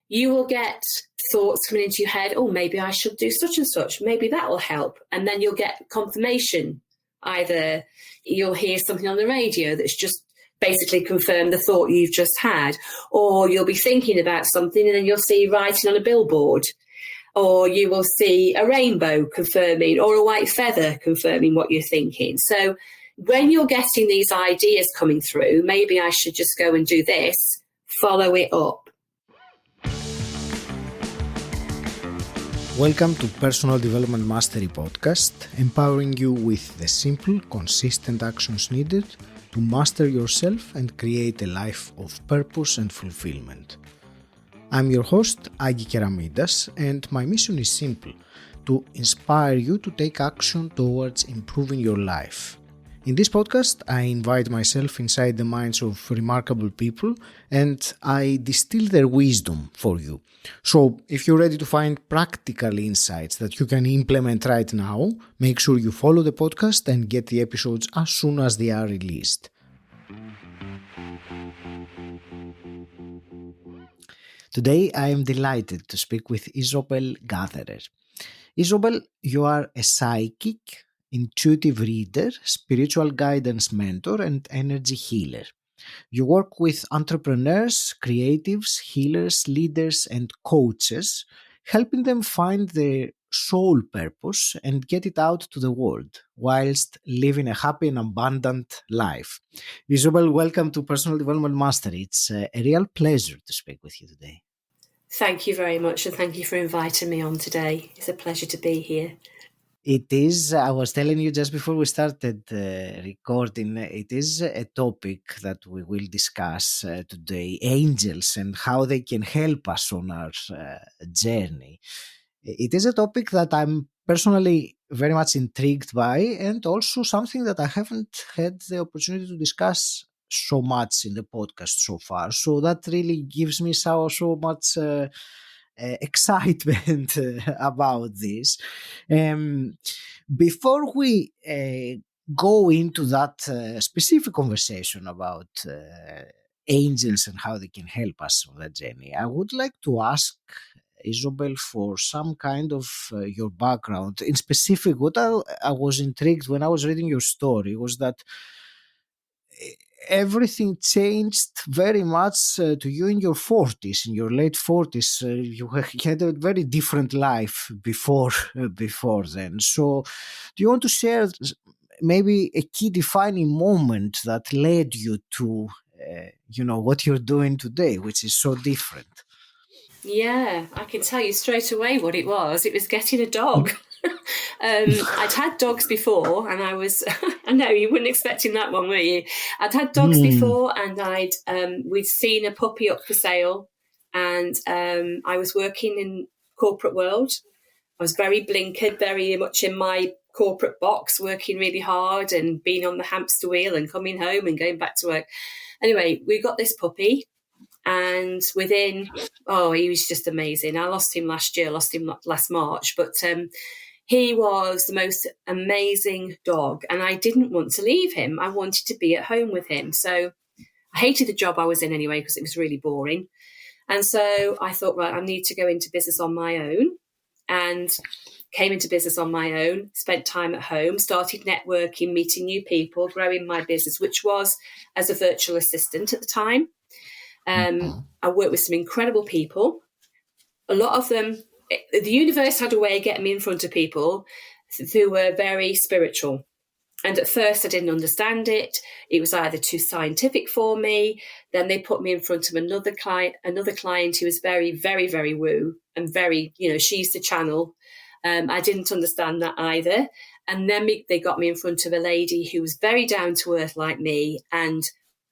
you will get thoughts coming into your head, oh, maybe I should do such and such, maybe that will help. And then you'll get confirmation. Either you'll hear something on the radio that's just basically confirmed the thought you've just had, or you'll be thinking about something and then you'll see writing on a billboard, or you will see a rainbow confirming, or a white feather confirming what you're thinking. So when you're getting these ideas coming through, maybe I should just go and do this, follow it up. Welcome to Personal Development Mastery Podcast, empowering you with the simple, consistent actions needed to master yourself and create a life of purpose and fulfillment. I'm your host, Agi Keramidas, and my mission is simple: to inspire you to take action towards improving your life. In this podcast, I invite myself inside the minds of remarkable people and I distill their wisdom for you. So if you're ready to find practical insights that you can implement right now, make sure you follow the podcast and get the episodes as soon as they are released. Today, I am delighted to speak with Isobel Gatherer. Isobel, you are a psychic, intuitive reader, spiritual guidance mentor, and energy healer. You work with entrepreneurs, creatives, healers, leaders, and coaches, helping them find their soul purpose and get it out to the world whilst living a happy and abundant life. Isobel, welcome to Personal Development Mastery. It's a real pleasure to speak with you today. Thank you very much, and thank you for inviting me on today. It's a pleasure to be here. It is, I was telling you just before we started recording, it is a topic that we will discuss today, angels and how they can help us on our journey. It is a topic that I'm personally very much intrigued by, and also something that I haven't had the opportunity to discuss so much in the podcast so far. So that really gives me so much excitement about this. Before we go into that specific conversation about angels and how they can help us on that journey, I would like to ask Isobel for some kind of your background. In specific, what I was intrigued when I was reading your story was that everything changed very much to you in your 40s, in your late 40s. You had a very different life before then. So do you want to share maybe a key defining moment that led you to, what you're doing today, which is so different? Yeah, I can tell you straight away what it was. It was getting a dog. I'd had dogs before, and I was, I know you weren't expecting that one, were you? I'd had dogs before, and we'd seen a puppy up for sale, and I was working in corporate world. I was very blinkered, very much in my corporate box, working really hard and being on the hamster wheel and coming home and going back to work. Anyway, we got this puppy. And within, he was just amazing. I lost him last year, lost him last March, but he was the most amazing dog. And I didn't want to leave him. I wanted to be at home with him. So I hated the job I was in anyway, because it was really boring. And so I thought, right, I need to go into business on my own, and came into business on my own, spent time at home, started networking, meeting new people, growing my business, which was as a virtual assistant at the time. I worked with some incredible people. A lot of them, the universe had a way of getting me in front of people who were very spiritual. And at first I didn't understand it. It was either too scientific for me. Then they put me in front of another client who was very, very, very woo and very, she used to channel. I didn't understand that either. And then they got me in front of a lady who was very down to earth like me,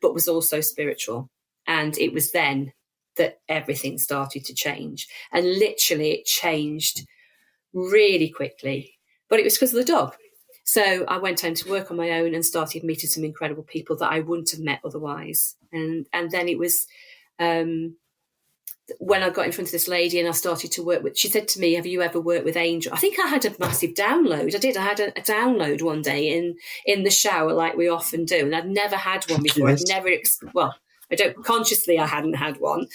but was also spiritual. And it was then that everything started to change. And literally it changed really quickly. But it was because of the dog. So I went home to work on my own and started meeting some incredible people that I wouldn't have met otherwise. And then it was when I got in front of this lady and I started to work with, she said to me, have you ever worked with angels? I think I had a massive download. I did. I had a download one day in the shower like we often do. And I'd never had one before. Yes. I don't consciously, I hadn't had one.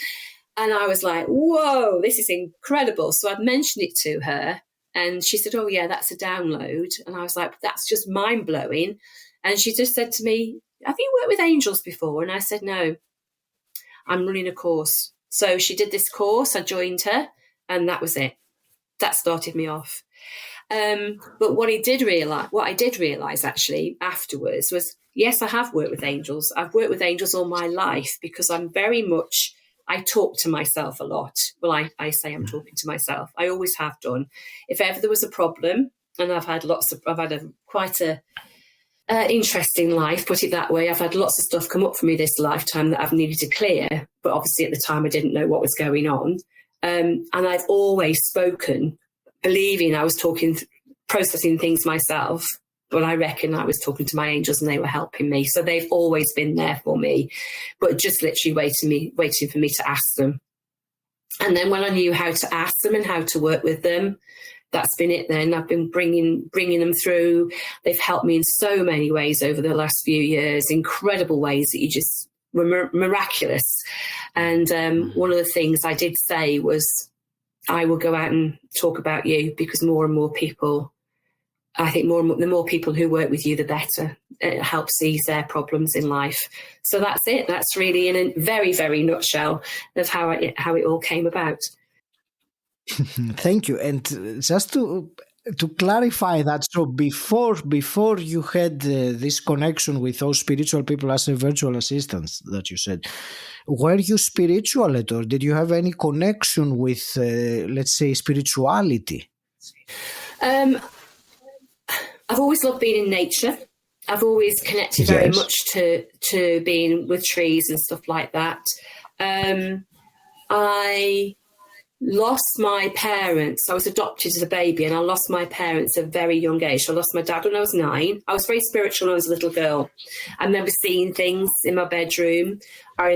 And I was like, whoa, this is incredible. So I'd mentioned it to her and she said, oh, yeah, that's a download. And I was like, that's just mind blowing. And she just said to me, have you worked with angels before? And I said, no, I'm running a course. So she did this course. I joined her and that was it. That started me off. But what I did realize actually afterwards was, yes, I have worked with angels. I've worked with angels all my life because I'm very much, I talk to myself a lot. Well, I say I'm talking to myself. I always have done. If ever there was a problem, and I've had quite a interesting life, put it that way. I've had lots of stuff come up for me this lifetime that I've needed to clear. But obviously at the time I didn't know what was going on. And I've always spoken, believing I was processing things myself. But I reckon I was talking to my angels and they were helping me. So they've always been there for me, but just literally waiting for me to ask them. And then when I knew how to ask them and how to work with them, that's been it then. I've been bringing them through. They've helped me in so many ways over the last few years, incredible ways that you just were miraculous. And one of the things I did say was, I will go out and talk about you because more and more people, I think the more people who work with you, the better. It helps ease their problems in life. So that's it. That's really in a very, very nutshell of how it all came about. Thank you. And just to clarify that, so before you had this connection with those spiritual people as a virtual assistants that you said, were you spiritual at all? Did you have any connection with, let's say, spirituality? I've always loved being in nature. I've always connected very much to being with trees and stuff like that. I lost my parents. I was adopted as a baby and I lost my parents at a very young age. So I lost my dad when I was 9. I was very spiritual when I was a little girl. I remember seeing things in my bedroom. I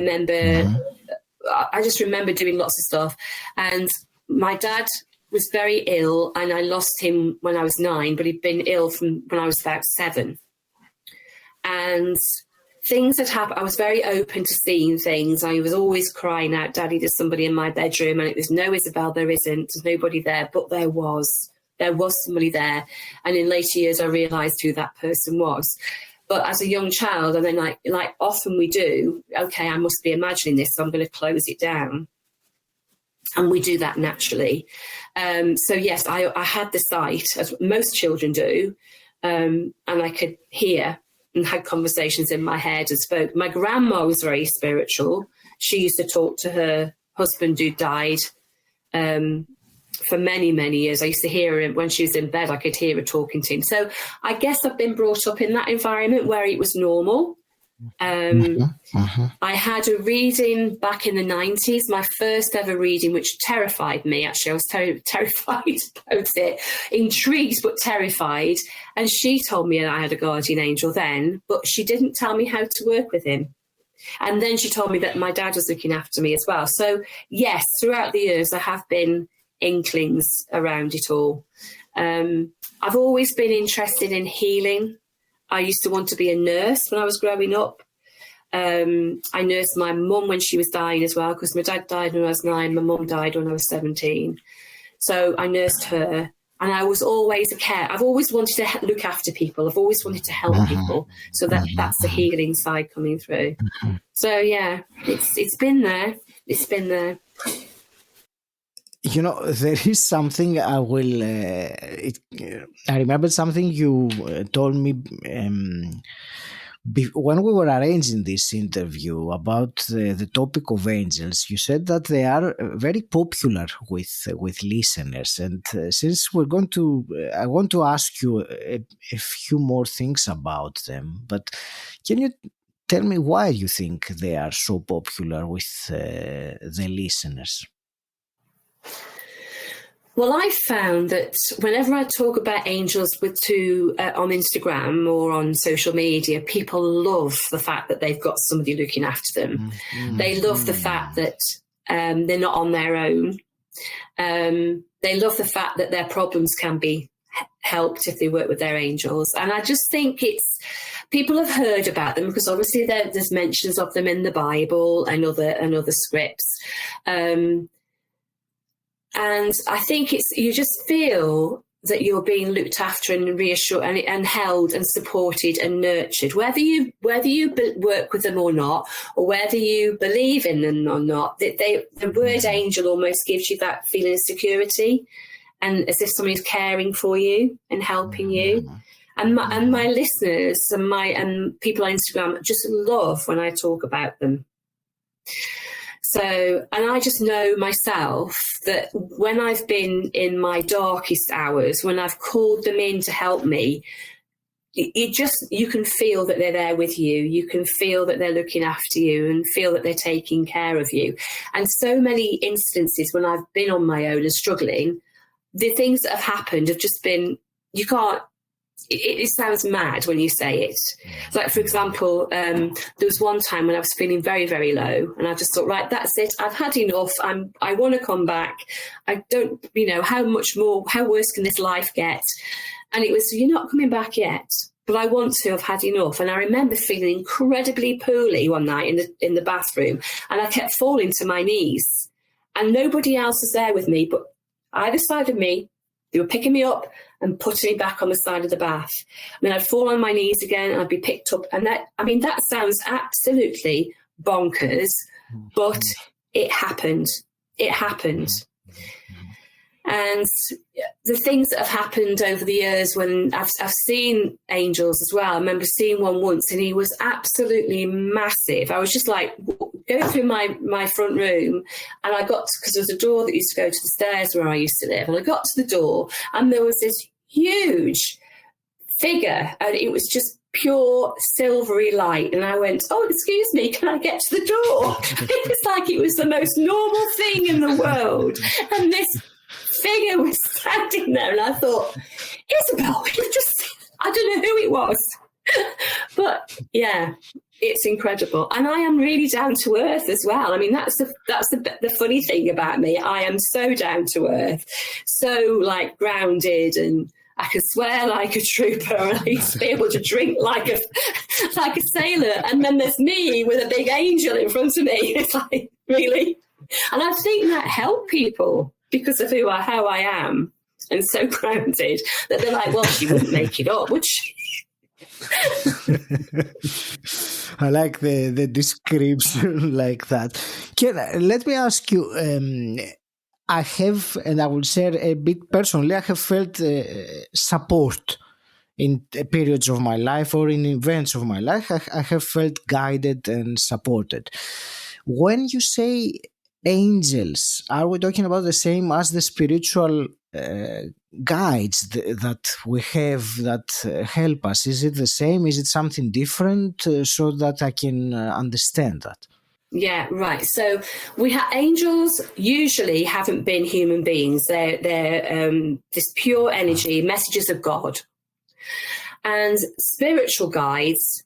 just remember doing lots of stuff. And my dad was very ill and I lost him when I was 9, but he'd been ill from when I was about 7. And things had happened. I was very open to seeing things. I was always crying out, Daddy, there's somebody in my bedroom. And it was, no, Isobel, there isn't. There's nobody there. But there was somebody there. And in later years, I realised who that person was. But as a young child, and then like often we do, okay, I must be imagining this, so I'm going to close it down. And we do that naturally. So yes, I had the sight, as most children do, and I could hear and had conversations in my head and spoke. My grandma was very spiritual. She used to talk to her husband who died for many, many years. I used to hear her when she was in bed. I could hear her talking to him. So I guess I've been brought up in that environment where it was normal. I had a reading back in the 90s, my first ever reading, which terrified me. Actually, I was terrified about it, intrigued but terrified. And she told me I had a guardian angel then, but she didn't tell me how to work with him. And then she told me that my dad was looking after me as well. So yes, throughout the years, there have been inklings around it all. I've always been interested in healing. I used to want to be a nurse when I was growing up. I nursed my mum when she was dying as well, because my dad died when I was 9, my mum died when I was 17. So I nursed her, and I was always I've always wanted to look after people. I've always wanted to help people. So that's the healing side coming through. So yeah, it's been there. It's been there. You know, there is something I remember something you told me when we were arranging this interview about the topic of angels. You said that they are very popular with listeners, and since I want to ask you a few more things about them. But can you tell me why you think they are so popular with the listeners? Well, I found that whenever I talk about angels on Instagram or on social media, people love the fact that they've got somebody looking after them. They love the fact that they're not on their own. They love the fact that their problems can be helped if they work with their angels. And I just think people have heard about them because obviously there's mentions of them in the Bible and other scripts. And I think you just feel that you're being looked after and reassured and held and supported and nurtured, whether you work with them or not, or whether you believe in them or not. The word angel almost gives you that feeling of security, and as if somebody's caring for you and helping you. And my listeners and people on Instagram just love when I talk about them. So, and I just know myself that when I've been in my darkest hours, when I've called them in to help me, you can feel that they're there with you. You can feel that they're looking after you and feel that they're taking care of you. And so many instances when I've been on my own and struggling, the things that have happened have just been, you can't, it sounds mad when you say it. Like, for example, there was one time when I was feeling very, very low, and I just thought, right, that's it. I've had enough. I want to come back. I don't, how much more, how worse can this life get? And it was, you're not coming back yet, but I want to. I've had enough. And I remember feeling incredibly poorly one night in the bathroom, and I kept falling to my knees, and nobody else was there with me, but either side of me, they were picking me up and putting me back on the side of the bath. I mean, I'd fall on my knees again and I'd be picked up. And that sounds absolutely bonkers, but it happened. It happened. And the things that have happened over the years when I've seen angels as well. I remember seeing one once and he was absolutely massive. I was just like going through my front room, and I got, because there was a door that used to go to the stairs where I used to live, and I got to the door and there was this huge figure and it was just pure silvery light, and I went, oh, excuse me, can I get to the door? It was like it was the most normal thing in the world, and this figure was standing there, and I thought, Isobel, I don't know who it was. But yeah, it's incredible. And I am really down to earth as well. I mean, that's the funny thing about me. I am so down to earth, so like grounded, and I can swear like a trooper, and I used to be able to drink like a sailor. And then there's me with a big angel in front of me. It's like, really? And I think that helped people because of how I am, and so grounded that they're like, well, she wouldn't make it up, would she? I like the description like that. Let me ask you, I have, and I will share a bit personally, I have felt support in periods of my life or in events of my life. I have felt guided and supported. When you say angels, are we talking about the same as the spiritual guides that we have that help us? Is it the same? Is it something different, so that I can understand that? Yeah, right. So we have angels usually haven't been human beings. They're this pure energy, messages of God. And spiritual guides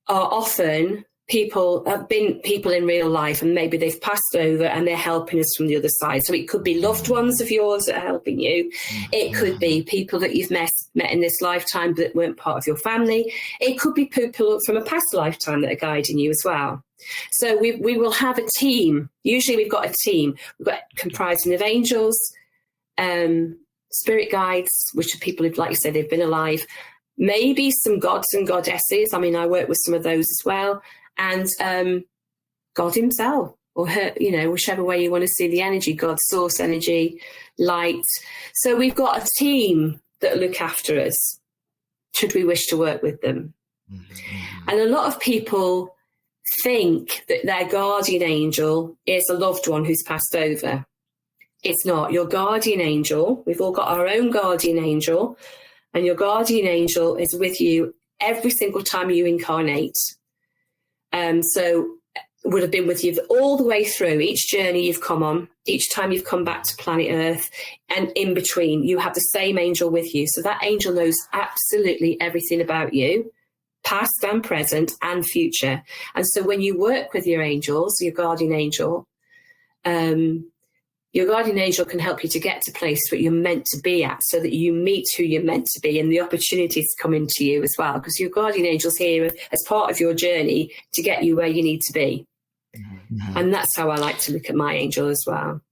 are often have been people in real life, and maybe they've passed over and they're helping us from the other side. So it could be loved ones of yours that are helping you. It could be people that you've met in this lifetime that weren't part of your family. It could be people from a past lifetime that are guiding you as well. So we will have a team. Usually we've got a team. We've got comprising of angels, spirit guides, which are people who, like you said, they've been alive. Maybe some gods and goddesses. I mean, I work with some of those as well. And God himself, or her, whichever way you want to see the energy, God's source energy, light. So we've got a team that look after us, should we wish to work with them. Mm-hmm. And a lot of people think that their guardian angel is a loved one who's passed over. It's not. Your guardian angel, we've all got our own guardian angel, and your guardian angel is with you every single time you incarnate. So would have been with you all the way through each journey you've come on, each time you've come back to planet Earth, and in between you have the same angel with you. So that angel knows absolutely everything about you, past and present and future. And so when you work with your angels, your guardian angel, Your guardian angel can help you to get to a place where you're meant to be at, so that you meet who you're meant to be and the opportunities come into you as well, because your guardian angel's here as part of your journey to get you where you need to be. Mm-hmm. And that's how I like to look at my angel as well.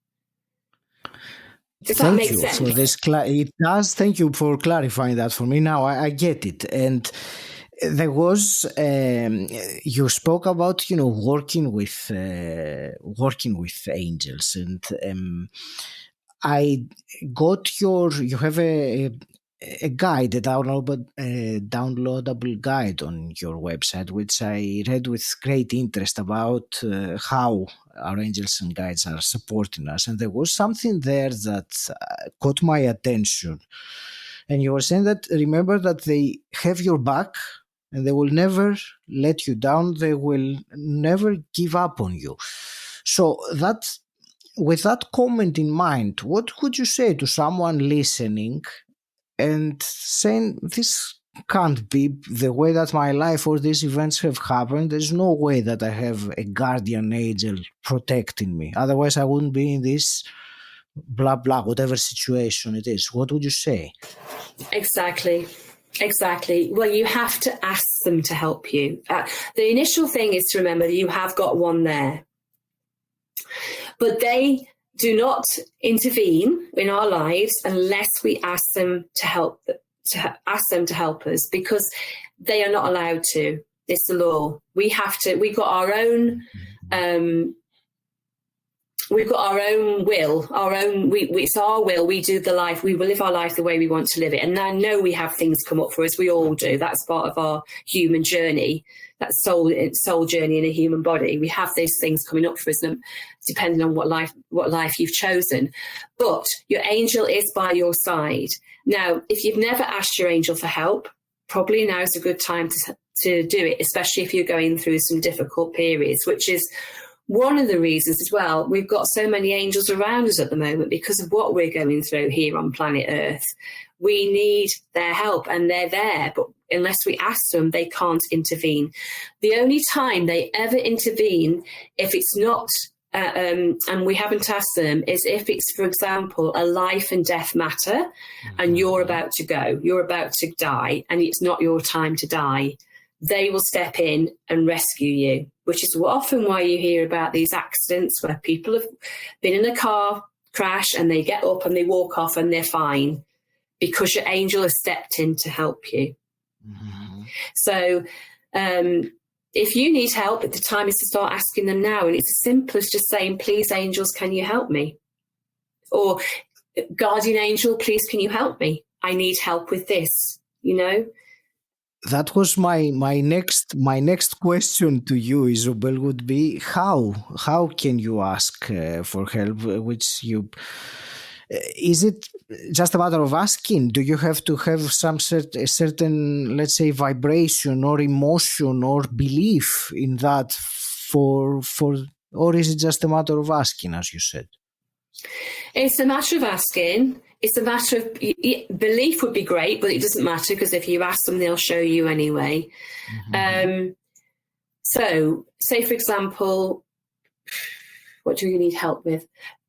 Does that make sense? For this it does. Thank you for clarifying that for me. Now I get it. And there was you spoke about working with angels, and I got you have a guide, a downloadable guide on your website, which I read with great interest about how our angels and guides are supporting us. And there was something there that caught my attention. And you were saying that, remember that they have your back and they will never let you down. They will never give up on you. So with that comment in mind, what could you say to someone listening and saying, this can't be the way that my life or these events have happened? There's no way that I have a guardian angel protecting me. Otherwise, I wouldn't be in this blah, blah, whatever situation it is. What would you say? Exactly. Well, you have to ask them to help you. The initial thing is to remember that you have got one there. But they do not intervene in our lives unless we ask them to help us, because they are not allowed to. It's the law. We've got our own will, it's our will. We do the life, we will live our life the way we want to live it. And I know we have things come up for us. We all do. That's part of our human journey, that soul journey in a human body. We have those things coming up for us, depending on what life you've chosen. But your angel is by your side. Now, if you've never asked your angel for help, probably now is a good time to do it, especially if you're going through some difficult periods, which is one of the reasons as well. We've got so many angels around us at the moment because of what we're going through here on planet Earth. We need their help, and they're there, but unless we ask them, they can't intervene. The only time they ever intervene, if it's not, and we haven't asked them, is if it's, for example, a life and death matter, and you're about to go, you're about to die, and it's not your time to die. They will step in and rescue you, which is often why you hear about these accidents where people have been in a car crash and they get up and they walk off and they're fine because your angel has stepped in to help you. Mm-hmm. So if you need help, the time is to start asking them now. And it's as simple as just saying, please, angels, can you help me? Or guardian angel, please, can you help me? I need help with this, That was my next question to you, Isobel, would be how can you ask for help? Is it just a matter of asking? Do you have to have some certain, let's say, vibration or emotion or belief in that or is it just a matter of asking, as you said? It's a matter of asking. It's a matter of belief would be great, but it doesn't matter because if you ask them, they'll show you anyway. Mm-hmm. So say, for example, what do you need help with?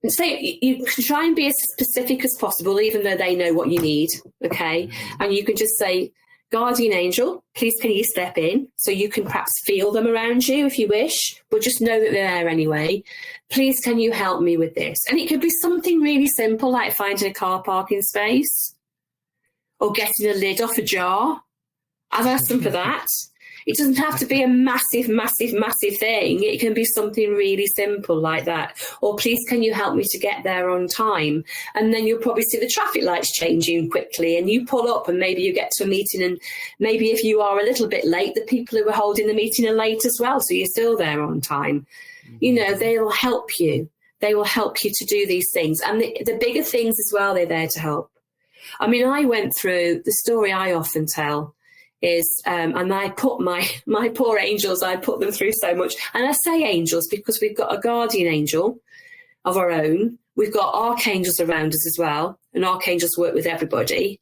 Say you can try and be as specific as possible, even though they know what you need. Okay. Mm-hmm. And you can just say, guardian angel, please can you step in? So you can perhaps feel them around you if you wish, but just know that they're there anyway. Please can you help me with this? And it could be something really simple like finding a car parking space or getting a lid off a jar. I've asked them for that. It doesn't have to be a massive, massive, massive thing. It can be something really simple like that. Or please, can you help me to get there on time? And then you'll probably see the traffic lights changing quickly and you pull up and maybe you get to a meeting and maybe if you are a little bit late, the people who are holding the meeting are late as well. So you're still there on time. Mm-hmm. They will help you. They will help you to do these things. And the bigger things as well, they're there to help. I mean, I went through the story I often tell is, and I put my poor angels, I put them through so much. And I say angels because we've got a guardian angel of our own. We've got archangels around us as well. And archangels work with everybody.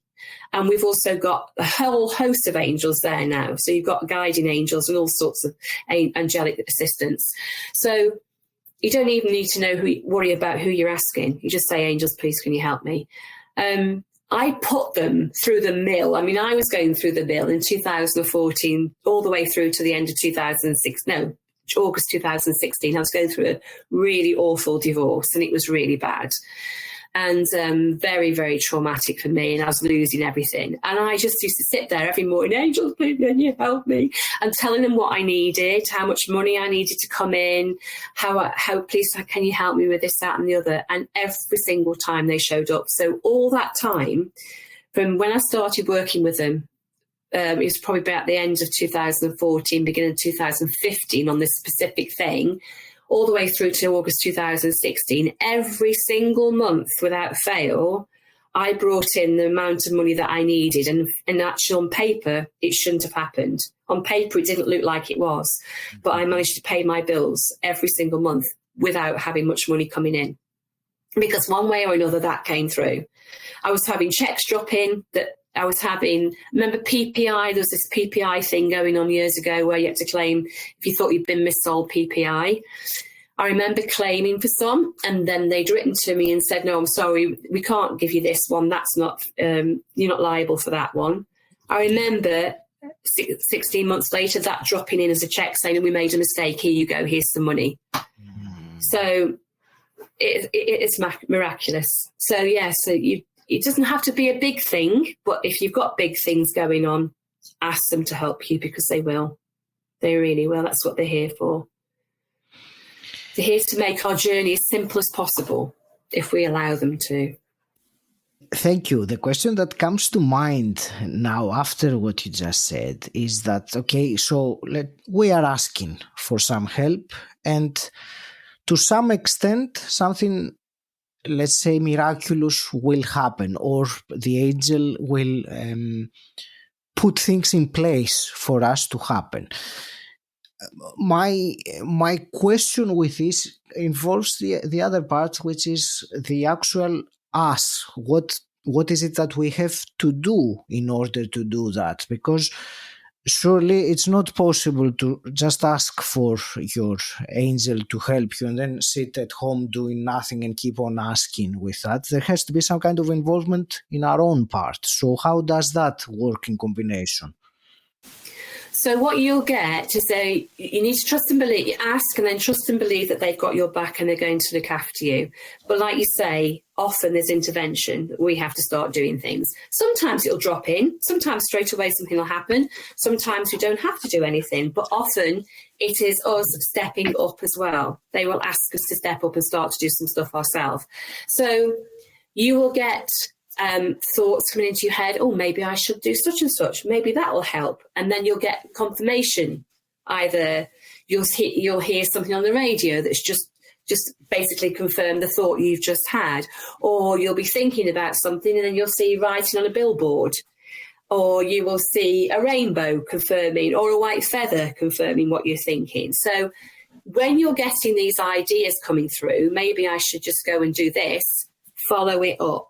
And we've also got a whole host of angels there now. So you've got guiding angels and all sorts of angelic assistants. So You don't even need to worry about who you're asking. You just say, angels, please, can you help me? I put them through the mill. I mean, I was going through the mill in 2014, all the way through to the end of August 2016. I was going through a really awful divorce, and it was really bad. And very, very traumatic for me, and I was losing everything. And I just used to sit there every morning, angels, please, can you help me? And telling them what I needed, how much money I needed to come in, how please, can you help me with this, that, and the other? And every single time they showed up. So all that time, from when I started working with them, it was probably about the end of 2014, beginning of 2015 on this specific thing, all the way through to August 2016, every single month without fail, I brought in the amount of money that I needed. And actually on paper, it shouldn't have happened. On paper, it didn't look like it was. But I managed to pay my bills every single month without having much money coming in. Because one way or another, that came through. I was having checks drop in that I was having, remember PPI, there was this PPI thing going on years ago where you had to claim if you thought you'd been missold PPI. I remember claiming for some, and then they'd written to me and said, no, I'm sorry, we can't give you this one. That's not, you're not liable for that one. I remember 16 months later, that dropping in as a check saying, we made a mistake, here you go, here's some money. So it's miraculous. So, yeah, it doesn't have to be a big thing, but if you've got big things going on, ask them to help you because they will. They really will. That's what they're here for. They're here to make our journey as simple as possible if we allow them to. Thank you. The question that comes to mind now after what you just said is that, okay, so we are asking for some help, and to some extent, something, let's say, miraculous will happen, or the angel will put things in place for us to happen. My question with this involves the other part, which is the actual us. What is it that we have to do in order to do that? Because surely it's not possible to just ask for your angel to help you and then sit at home doing nothing and keep on asking with that. There has to be some kind of involvement in our own part. So how does that work in combination? So what you'll get is you need to trust and believe. You ask and then trust and believe that they've got your back and they're going to look after you. But like you say, often there's intervention. We have to start doing things. Sometimes it'll drop in. Sometimes straight away something will happen. Sometimes we don't have to do anything. But often it is us stepping up as well. They will ask us to step up and start to do some stuff ourselves. So you will get thoughts coming into your head, oh, maybe I should do such and such, maybe that will help, and then you'll get confirmation. Either you'll hear something on the radio that's just basically confirm the thought you've just had, or you'll be thinking about something and then you'll see writing on a billboard, or you will see a rainbow confirming, or a white feather confirming what you're thinking. So when you're getting these ideas coming through, maybe I should just go and do this, follow it up.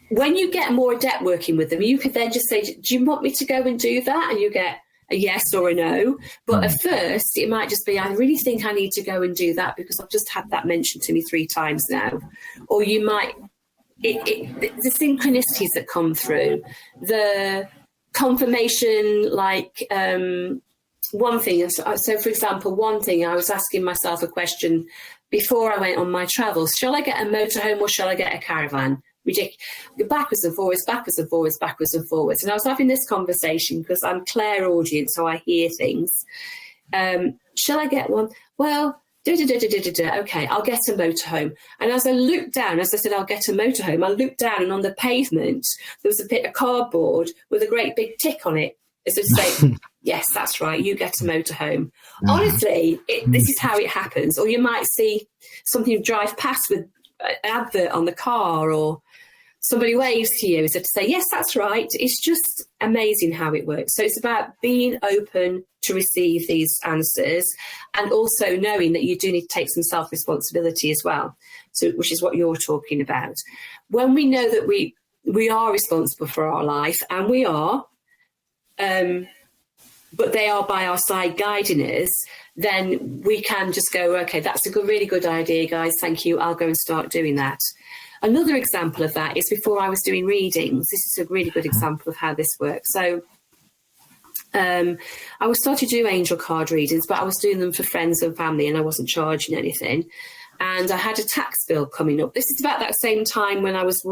When you get more adept working with them, you could then just say, do you want me to go and do that? And you get a yes or a no. But at first, it might just be, I really think I need to go and do that because I've just had that mentioned to me 3 times now. Or you might, the synchronicities that come through, the confirmation, like one thing. So, for example, one thing, I was asking myself a question before I went on my travels. Shall I get a motorhome or shall I get a caravan? Backwards and forwards, backwards and forwards, backwards and forwards. And I was having this conversation because I'm clairaudient, so I hear things. Shall I get one? Well, okay, I'll get a motorhome. And as I looked down, as I said, I'll get a motorhome, I looked down and on the pavement, there was a bit of cardboard with a great big tick on it. As if to say, yes, that's right, you get a motorhome. Honestly, this is how it happens. Or you might see something drive past with an advert on the car, or somebody waves to you as if to say, yes, that's right. It's just amazing how it works. So it's about being open to receive these answers, and also knowing that you do need to take some self-responsibility as well, so which is what you're talking about. When we know that we are responsible for our life, and we are, but they are by our side guiding us, then we can just go, okay, that's a really good idea, guys. Thank you. I'll go and start doing that. Another example of that is before I was doing readings. This is a really good example of how this works. So I was starting to do angel card readings, but I was doing them for friends and family and I wasn't charging anything. And I had a tax bill coming up. This is about that same time when I was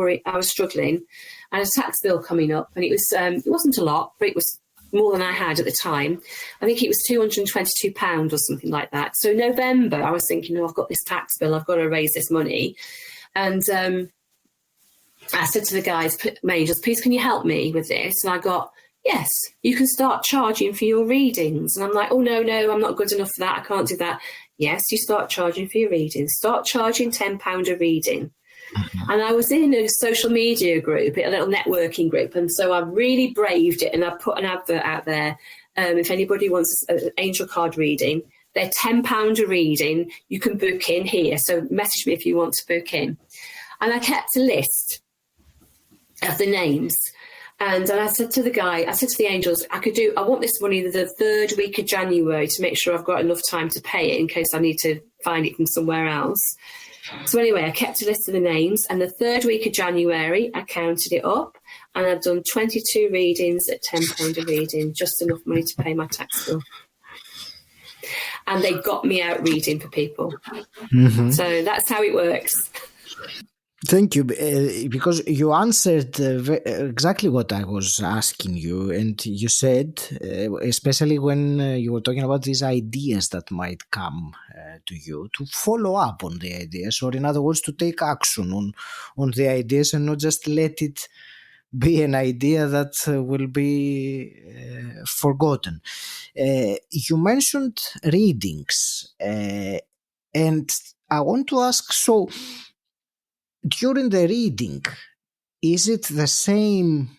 struggling. I had a tax bill coming up, and it wasn't a lot, but it was more than I had at the time. I think it was £222 or something like that. So November, I was thinking, I've got this tax bill, I've got to raise this money. And I said to the guys, angels, please can you help me with this? And I got, yes, you can start charging for your readings. And I'm like, oh, no, I'm not good enough for that. I can't do that. Yes, you start charging for your readings. Start charging £10 a reading. Mm-hmm. And I was in a social media group, a little networking group. And so I really braved it. And I put an advert out there. If anybody wants an angel card reading, they're £10 a reading. You can book in here. So message me if you want to book in. And I kept a list of the names. And I said to the angels, I want this money the third week of January to make sure I've got enough time to pay it in case I need to find it from somewhere else. So anyway, I kept a list of the names, and the third week of January, I counted it up, and I'd done 22 readings at £10 a reading, just enough money to pay my tax bill. And they got me out reading for people. Mm-hmm. So that's how it works. Thank you, because you answered exactly what I was asking you, and you said, especially when you were talking about these ideas that might come to you, to follow up on the ideas, or in other words, to take action on the ideas and not just let it be an idea that will be forgotten. You mentioned readings, and I want to ask, so during the reading, is it the same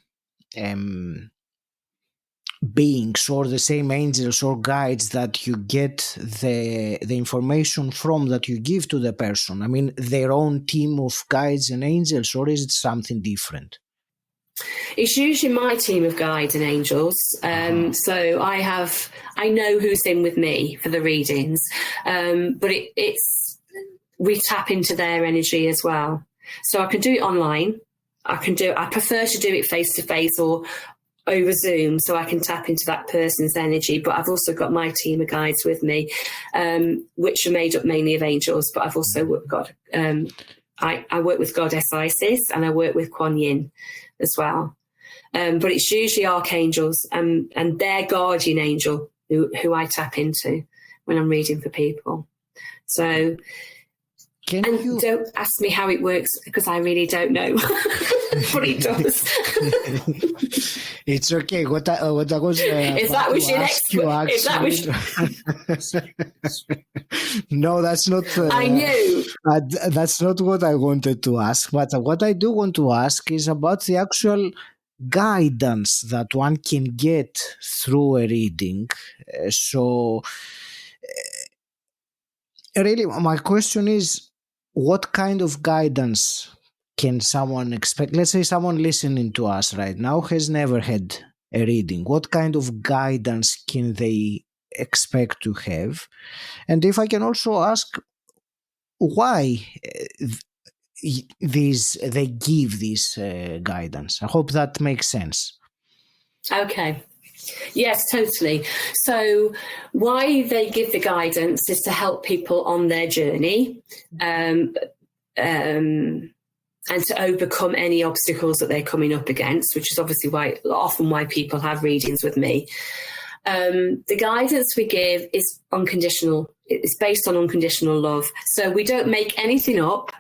beings or the same angels or guides that you get the information from, that you give to the person? I mean, their own team of guides and angels, or is it something different? It's usually my team of guides and angels. So I know who's in with me for the readings, but we tap into their energy as well. So I can do it online. I prefer to do it face to face or over Zoom, so I can tap into that person's energy. But I've also got my team of guides with me, which are made up mainly of angels. But I've also got I work with Goddess Isis, and I work with Kuan Yin as well. But it's usually archangels and their guardian angel who I tap into when I'm reading for people. So. Don't ask me how it works, because I really don't know, but it does. It's okay. What I was if that was your next No, that's not. I knew that's not what I wanted to ask. But what I do want to ask is about the actual guidance that one can get through a reading. Really, my question is, what kind of guidance can someone expect? Let's say someone listening to us right now has never had a reading. What kind of guidance can they expect to have? And if I can also ask, why they give this guidance? I hope that makes sense. Okay. Yes, totally. So why they give the guidance is to help people on their journey and to overcome any obstacles that they're coming up against, which is obviously often why people have readings with me. The guidance we give is unconditional. It's based on unconditional love. So we don't make anything up,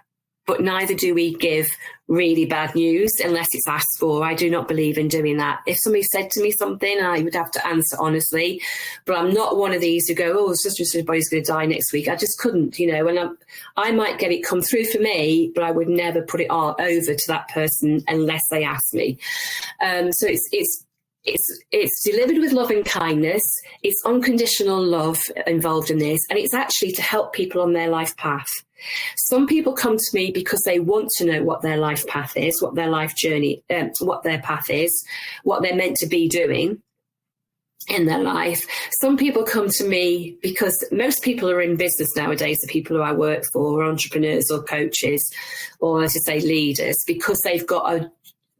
but neither do we give really bad news unless it's asked for. I do not believe in doing that. If somebody said to me something, I would have to answer honestly, but I'm not one of these who go, oh, just everybody's going to die next week. I just couldn't, and I might get it come through for me, but I would never put it over to that person unless they ask me. So it's delivered with love and kindness. It's unconditional love involved in this, and it's actually to help people on their life path. Some people come to me because they want to know what their life path is, what their life journey, what their path is, what they're meant to be doing. in their life. Some people come to me because most people are in business nowadays, the people who I work for, or entrepreneurs or coaches, or as I say, leaders, because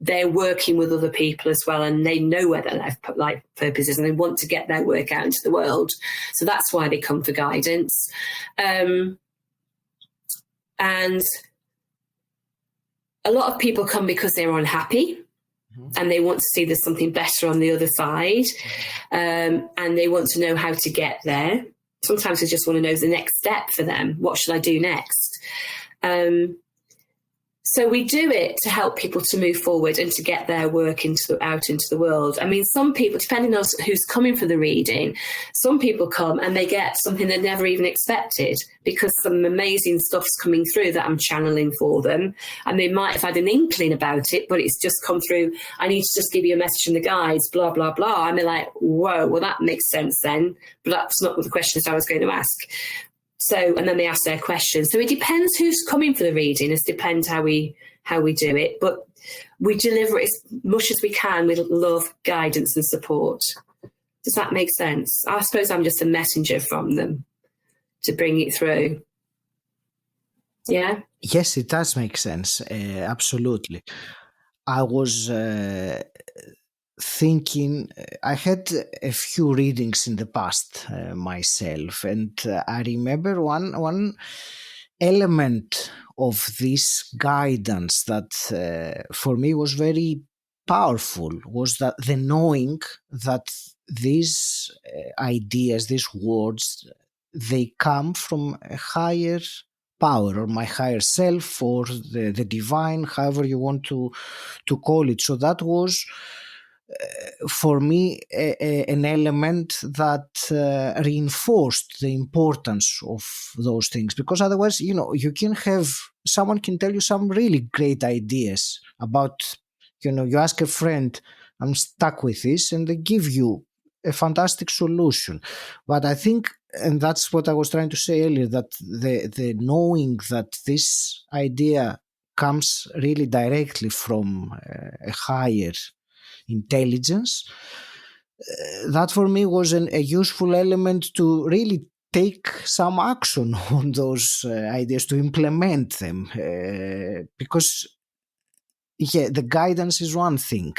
they're working with other people as well, and they know where their life purpose is, and they want to get their work out into the world. So that's why they come for guidance. And a lot of people come because they're unhappy, and they want to see there's something better on the other side, and they want to know how to get there. Sometimes they just want to know the next step for them. What should I do next? So we do it to help people to move forward and to get their work out into the world. I mean, some people, depending on who's coming for the reading, some people come and they get something they never even expected because some amazing stuff's coming through that I'm channeling for them. And they might have had an inkling about it, but it's just come through. I need to just give you a message from the guides, blah, blah, blah. And they're like, whoa, well, that makes sense then. But that's not what the questions I was going to ask. So, and then they ask their questions. So it depends who's coming for the reading. It depends how we do it. But we deliver it as much as we can with love, guidance and support. Does that make sense? I suppose I'm just a messenger from them to bring it through. Yeah? Yes, it does make sense. Absolutely. I was thinking, I had a few readings in the past myself, and I remember one element of this guidance that for me was very powerful was that the knowing that these ideas, these words, they come from a higher power, or my higher self, or the divine, however you want to call it. So that was for me an element that reinforced the importance of those things, because otherwise, you can have someone can tell you some really great ideas about, you ask a friend, I'm stuck with this, and they give you a fantastic solution. But I think, and that's what I was trying to say earlier, that the knowing that this idea comes really directly from a higher intelligence, that for me was a useful element to really take some action on those ideas, to implement them, because the guidance is one thing.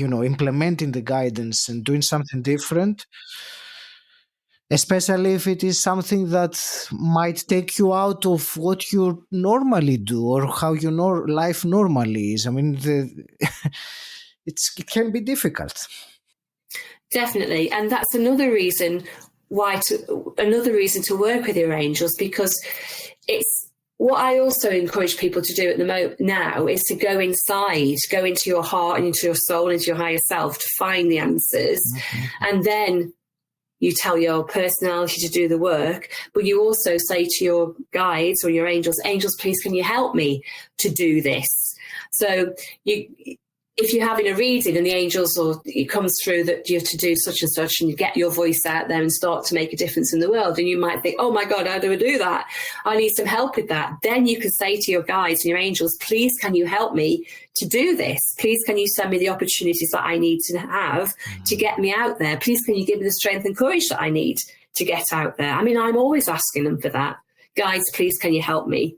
Implementing the guidance and doing something different, especially if it is something that might take you out of what you normally do or how your life normally is. I mean, it can be difficult. Definitely. And that's another reason to work with your angels, because it's what I also encourage people to do at the moment now is to go inside, go into your heart and into your soul, into your higher self to find the answers. Mm-hmm. And then you tell your personality to do the work, but you also say to your guides or your angels, please, can you help me to do this? So if you're having a reading and the angels, or it comes through that you have to do such and such, and you get your voice out there and start to make a difference in the world, and you might think, oh my God, how do I do that? I need some help with that. Then you can say to your guides and your angels, please, can you help me to do this? Please, can you send me the opportunities that I need to have to get me out there? Please, can you give me the strength and courage that I need to get out there? I mean, I'm always asking them for that. Guides, please, can you help me?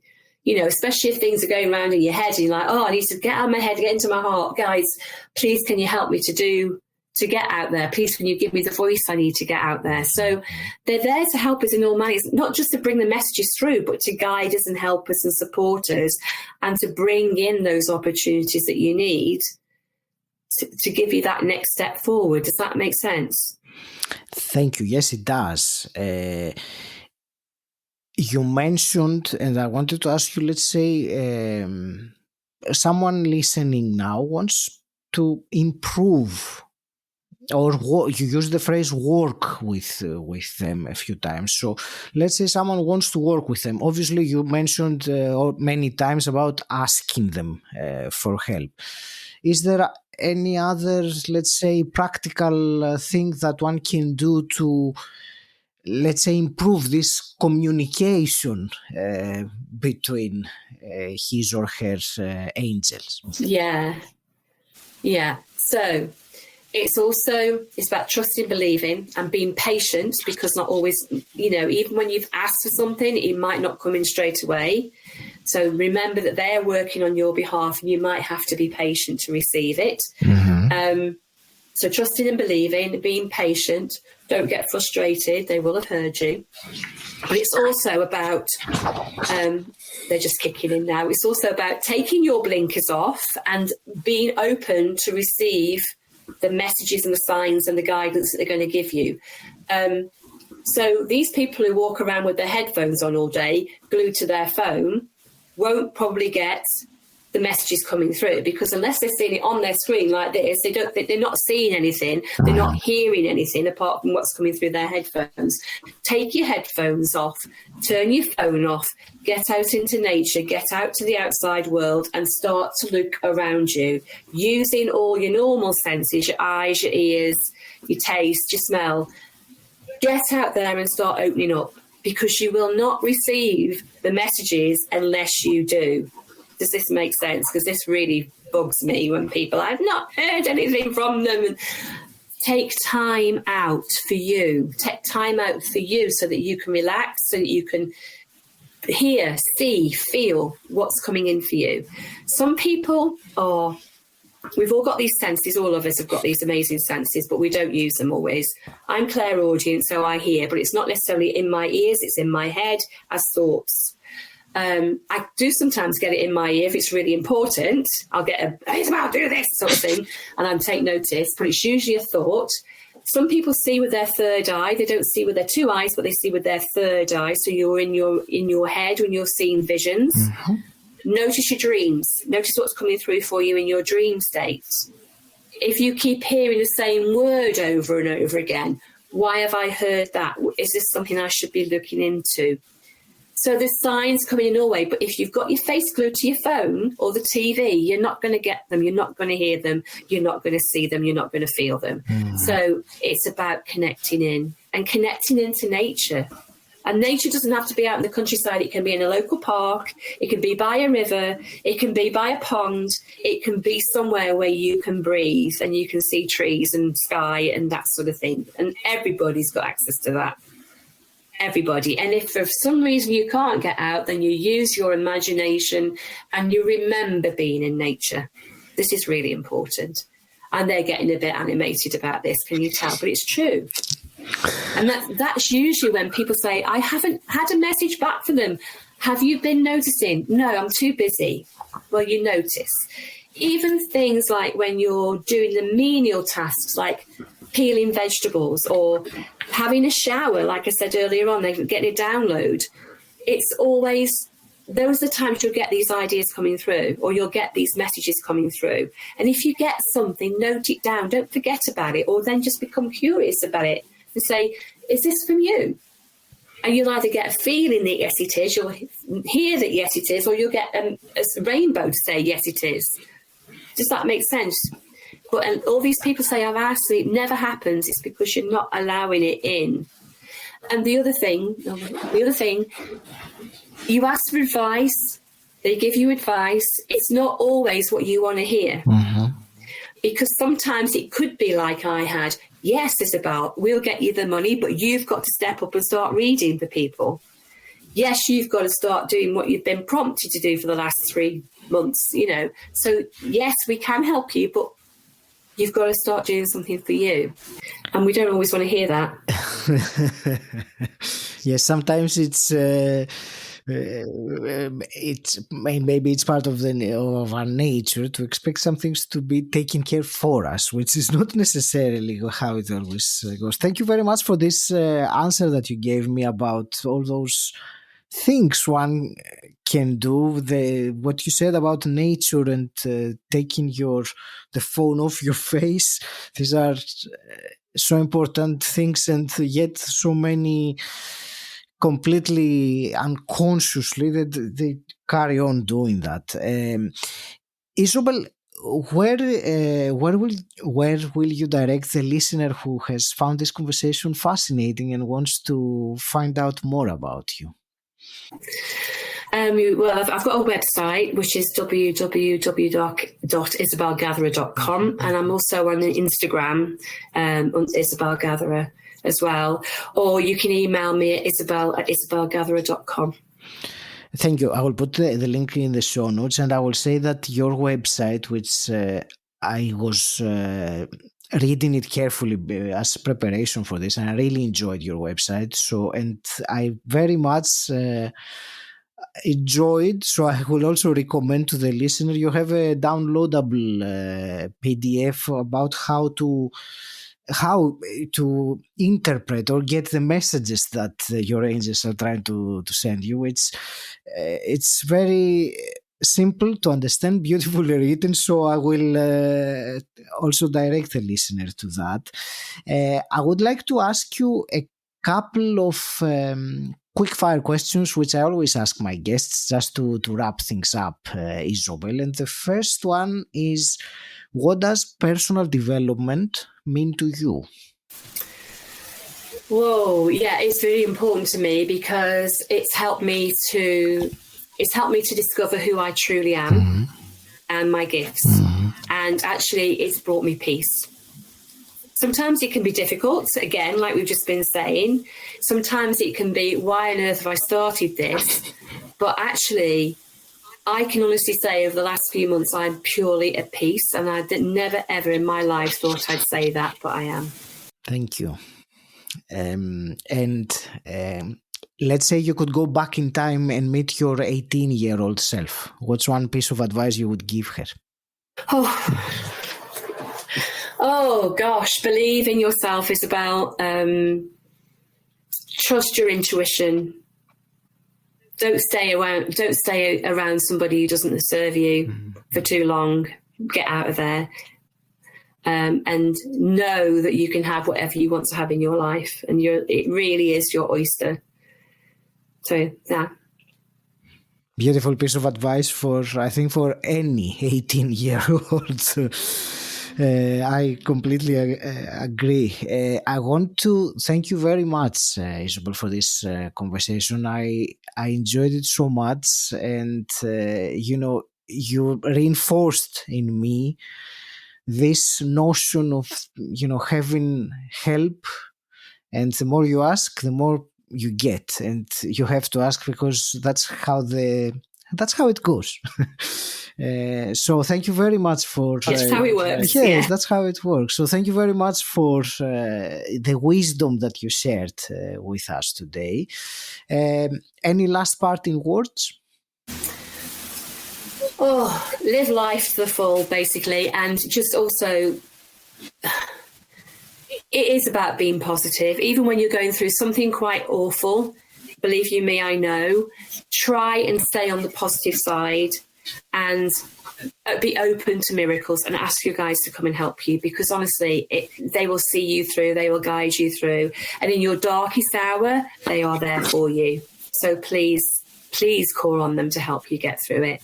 Especially if things are going around in your head and you're like, oh, I need to get out of my head, get into my heart. Guys, please, can you help me to get out there? Please, can you give me the voice I need to get out there? So they're there to help us in all manners, not just to bring the messages through, but to guide us and help us and support us, and to bring in those opportunities that you need to give you that next step forward. Does that make sense? Thank you. Yes, it does. You mentioned, and I wanted to ask you, let's say someone listening now wants to improve, or you use the phrase work with them a few times. So let's say someone wants to work with them. Obviously, you mentioned many times about asking them for help. Is there any other, let's say, practical thing that one can do to, let's say, improve this communication between his or her angels? Yeah. So It's about trusting, believing, and being patient, because not always, even when you've asked for something, it might not come in straight away. So remember that they're working on your behalf, and you might have to be patient to receive it. So trusting and believing, being patient, don't get frustrated. They will have heard you. But it's also about, they're just kicking in now. It's also about taking your blinkers off and being open to receive the messages and the signs and the guidance that they're going to give you. So these people who walk around with their headphones on all day, glued to their phone, won't probably get the messages coming through, because unless they're seeing it on their screen like this, they're not seeing anything, they're not hearing anything apart from what's coming through their headphones. Take your headphones off, turn your phone off, get out into nature, get out to the outside world and start to look around you, using all your normal senses, your eyes, your ears, your taste, your smell. Get out there and start opening up, because you will not receive the messages unless you do. Does this make sense? Because this really bugs me when people, I've not heard anything from them. And take time out for you. Take time out for you so that you can relax, so that you can hear, see, feel what's coming in for you. Some people are, we've all got these senses, all of us have got these amazing senses, but we don't use them always. I'm clairaudient, so I hear, but it's not necessarily in my ears, it's in my head as thoughts. I do sometimes get it in my ear if it's really important. I'll get a, hey, Isobel, do this sort of thing, and I take notice, but it's usually a thought. Some people see with their third eye. They don't see with their two eyes, but they see with their third eye. So you're in your head when you're seeing visions. Mm-hmm. Notice your dreams. Notice what's coming through for you in your dream states. If you keep hearing the same word over and over again, why have I heard that? Is this something I should be looking into? So there's signs coming in all way, but if you've got your face glued to your phone or the TV, you're not going to get them, you're not going to hear them, you're not going to see them, you're not going to feel them. So it's about connecting in and connecting into nature. And nature doesn't have to be out in the countryside. It can be in a local park, it can be by a river, it can be by a pond, it can be somewhere where you can breathe and you can see trees and sky and that sort of thing. And everybody's got access to that. Everybody. And if for some reason you can't get out, then you use your imagination and you remember being in nature. This is really important. And they're getting a bit animated about this, can you tell? But it's true. And that's usually when people say, I haven't had a message back from them. Have you been noticing? No, I'm too busy. Well, you notice. Even things like when you're doing the menial tasks, like peeling vegetables or having a shower, like I said earlier on, getting a download. It's always, those are the times you'll get these ideas coming through, or you'll get these messages coming through. And if you get something, note it down, don't forget about it, or then just become curious about it and say, is this from you? And you'll either get a feeling that yes it is, you'll hear that yes it is, or you'll get a rainbow to say yes it is. Does that make sense? But all these people say, I've asked, it never happens. It's because you're not allowing it in. And the other thing, you ask for advice, they give you advice. It's not always what you want to hear. Mm-hmm. Because sometimes it could be like I had, yes, Isobel, we'll get you the money, but you've got to step up and start reading for people. Yes, you've got to start doing what you've been prompted to do for the last 3 months, So, yes, we can help you, but you've got to start doing something for you. And we don't always want to hear that. Yes, sometimes it's maybe it's part of our nature to expect some things to be taken care for us, which is not necessarily how it always goes. Thank you very much for this answer that you gave me about all those things one can do. What you said about nature and taking the phone off your face, these are so important things, and yet so many completely unconsciously that they carry on doing that. Isobel, where will you direct the listener who has found this conversation fascinating and wants to find out more about you? Well, I've got a website, which is www.isobelgatherer.com, and I'm also on Instagram, Isobel Gatherer as well. Or you can email me at isabel@isabelgatherer.com. Thank you. I will put the link in the show notes, and I will say that your website, which I was reading it carefully as preparation for this, and I really enjoyed your website. So, and I very much enjoyed, so I will also recommend to the listener, you have a downloadable PDF about how to interpret or get the messages that your angels are trying to send you. It's very simple to understand, beautifully written, so I will also direct the listener to that. I would like to ask you a couple of quick fire questions, which I always ask my guests, just to wrap things up, Isobel. And the first one is, what does personal development mean to you? Whoa, yeah, it's really important to me because it's helped me to discover who I truly am and my gifts. And actually, it's brought me peace. Sometimes it can be difficult, again, like we've just been saying. Sometimes it can be, why on earth have I started this? But actually, I can honestly say over the last few months, I'm purely at peace. And I never, ever in my life thought I'd say that, but I am. Thank you. Let's say you could go back in time and meet your 18-year-old self. What's one piece of advice you would give her? Oh gosh, believe in yourself, Isobel. Trust your intuition. Don't stay around somebody who doesn't serve you for too long. Get out of there. And know that you can have whatever you want to have in your life, and it really is your oyster. So, yeah. Beautiful piece of advice for any 18-year-old. I completely agree. I want to thank you very much, Isobel, for this conversation. I enjoyed it so much, and you reinforced in me this notion of having help, and the more you ask, the more you get, and you have to ask because that's how it goes. So thank you very much for that's how it works. Yes, that's how it works. So thank you very much for the wisdom that you shared with us today. Any last parting words? Live life to the full, basically, and just also, it is about being positive, even when you're going through something quite awful. Believe you me, I know. Try and stay on the positive side and be open to miracles and ask your guides to come and help you, because honestly, they will see you through, they will guide you through, and in your darkest hour, they are there for you. So please call on them to help you get through it.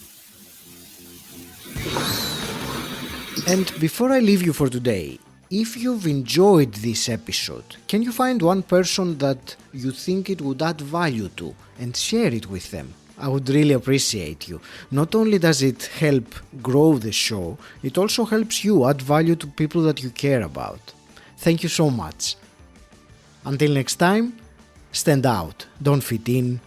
And before I leave you for today, if you've enjoyed this episode, can you find one person that you think it would add value to and share it with them? I would really appreciate you. Not only does it help grow the show, it also helps you add value to people that you care about. Thank you so much. Until next time, stand out, don't fit in,